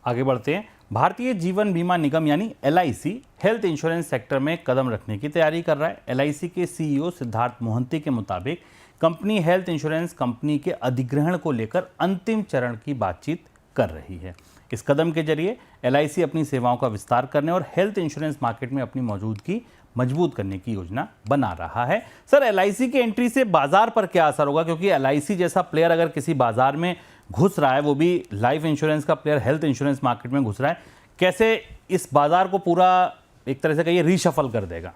आगे बढ़ते हैं। भारतीय जीवन बीमा निगम यानी एलआईसी हेल्थ इंश्योरेंस सेक्टर में कदम रखने की तैयारी कर रहा है। एलआईसी के सीईओ सिद्धार्थ मोहंती के मुताबिक कंपनी हेल्थ इंश्योरेंस कंपनी के अधिग्रहण को लेकर अंतिम चरण की बातचीत कर रही है। इस कदम के जरिए एलआईसी अपनी सेवाओं का विस्तार करने और हेल्थ इंश्योरेंस मार्केट में अपनी मौजूदगी मजबूत करने की योजना बना रहा है। सर, एलआईसी की एंट्री से बाजार पर क्या असर होगा, क्योंकि एलआईसी जैसा प्लेयर अगर किसी बाजार में घुस रहा है, वो भी लाइफ इंश्योरेंस का प्लेयर हेल्थ इंश्योरेंस मार्केट में घुस रहा है, कैसे इस बाजार को पूरा एक तरह से कहिए रीशफल कर देगा?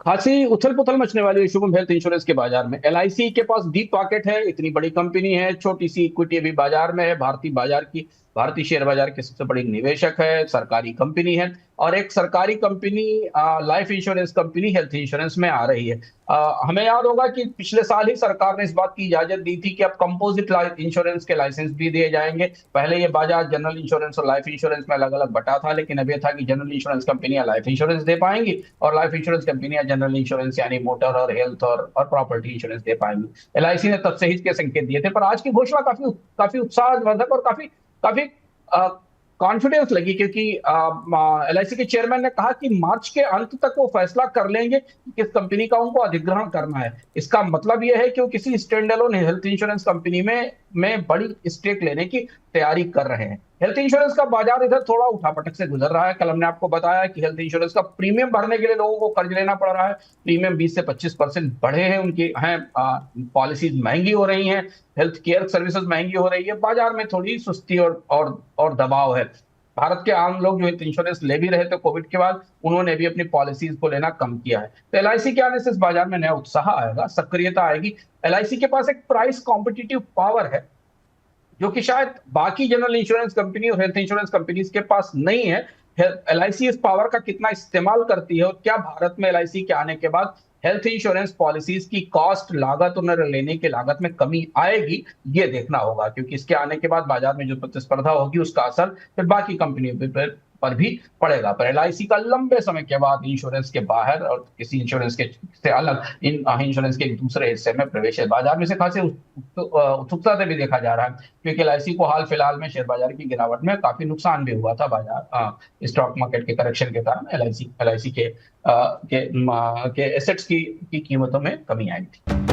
खासी उथल पुथल मचने वाली है शुभम हेल्थ इंश्योरेंस के बाजार में। एलआईसी के पास डीप पॉकेट है, इतनी बड़ी कंपनी है, छोटी सी इक्विटी अभी बाजार में है, भारतीय शेयर बाजार की सबसे बड़ी निवेशक है, सरकारी कंपनी है और एक सरकारी company life insurance company health insurance में आ रही है। हमें याद होगा कि पिछले साल ही सरकार ने इस बात की इजाजत दी थी कि अब कंपोजिट लाइफ इंश्योरेंस के लाइसेंस भी दिए जाएंगे। पहले ये बाजार जनरल इंश्योरेंस और लाइफ इंश्योरेंस में अलग अलग बटा था, लेकिन अब यह था कि जनरल इंश्योरेंस कंपनियां लाइफ इंश्योरेंस दे पाएंगी और लाइफ इंश्योरेंस कंपनियां जनरल इंश्योरेंस यानी मोटर और हेल्थ और प्रॉपर्टी इंश्योरेंस दे पाएंगी। एलआईसी ने तब से ही इसके संकेत दिए थे, पर आज की घोषणा काफी काफी उत्साहवर्धक और काफी काफी कॉन्फिडेंस लगी, क्योंकि एलआईसी के चेयरमैन ने कहा कि मार्च के अंत तक वो फैसला कर लेंगे कि किस कंपनी का उनको अधिग्रहण करना है। इसका मतलब यह है कि वो किसी stand alone health insurance company में बड़ी स्टेक लेने की तैयारी कर रहे हैं। हेल्थ इंश्योरेंस का बाजार इधर थोड़ा उठापटक से गुजर रहा है। कल हमने आपको बताया कि हेल्थ इंश्योरेंस का प्रीमियम भरने के लिए लोगों को कर्ज लेना पड़ रहा है। प्रीमियम 20 से 25% बढ़े हैं, उनकी हैं पॉलिसीज महंगी हो रही हैं, हेल्थ केयर सर्विसेज महंगी हो रही है, बाजार में थोड़ी सुस्ती और दबाव है। भारत के आम लोग जो हेल्थ इंश्योरेंस ले भी रहे थे कोविड के बाद, उन्होंने भी अपनी पॉलिसीज को लेना कम किया है। तो एलआईसी के आने से इस बाजार में नया उत्साह आएगा, सक्रियता आएगी। एलआईसी के पास एक प्राइस कॉम्पिटिटिव पावर है जो कि शायद बाकी जनरल इंश्योरेंस कंपनी और हेल्थ इंश्योरेंस कंपनीज के पास नहीं है। एलआईसी इस पावर का कितना इस्तेमाल करती है और क्या भारत में एलआईसी के आने के बाद हेल्थ इंश्योरेंस पॉलिसीज की कॉस्ट लागत और लेने की लागत में कमी आएगी, ये देखना होगा, क्योंकि इसके आने के बाद बाजार में जो प्रतिस्पर्धा होगी उसका असर फिर बाकी कंपनियों पर भी पड़ेगा। पर एलआईसी का लंबे समय के बाद इंश्योरेंस के बाहर और किसी इंश्योरेंस के से अलग इन इंश्योरेंस के एक दूसरे हिस्से में प्रवेश है। बाजार में से खासी उत्सुकता से भी देखा जा रहा है, क्योंकि एलआईसी को हाल फिलहाल में शेयर बाजार की गिरावट में काफी नुकसान भी हुआ था। स्टॉक मार्केट के करेक्शन के कारण एलआईसी के एसेट्स की कीमतों में कमी आई थी।